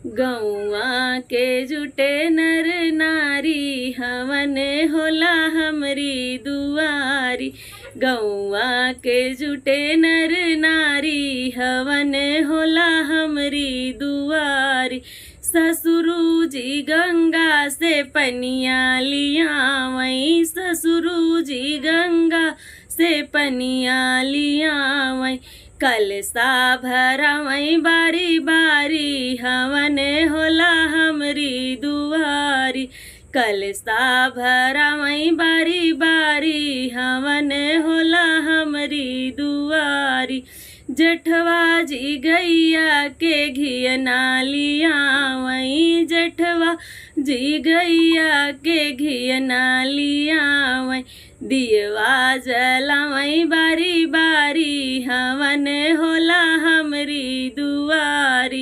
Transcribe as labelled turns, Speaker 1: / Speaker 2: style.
Speaker 1: गौवा के जुटे नर नारी हवन होला हमरी दुआरी। गौवा के जुटे नर नारी हवन होला हमरी दुआरी। ससुरु जी गंगा से पनिया लियावई। ससुरु जी गंगा से पनिया लियावई। कलसा भरावई बारी बारी हवन होला हमरी दुआरी। कलसा भरावई बारी बारी हवन होला हमरी दुआरी। जेठवा जी गैया के घियना लियावई। जेठवा जी गैया के घियना लियावई। दियवा जलावई बारी बारी हवन होला हमरी दुआरी।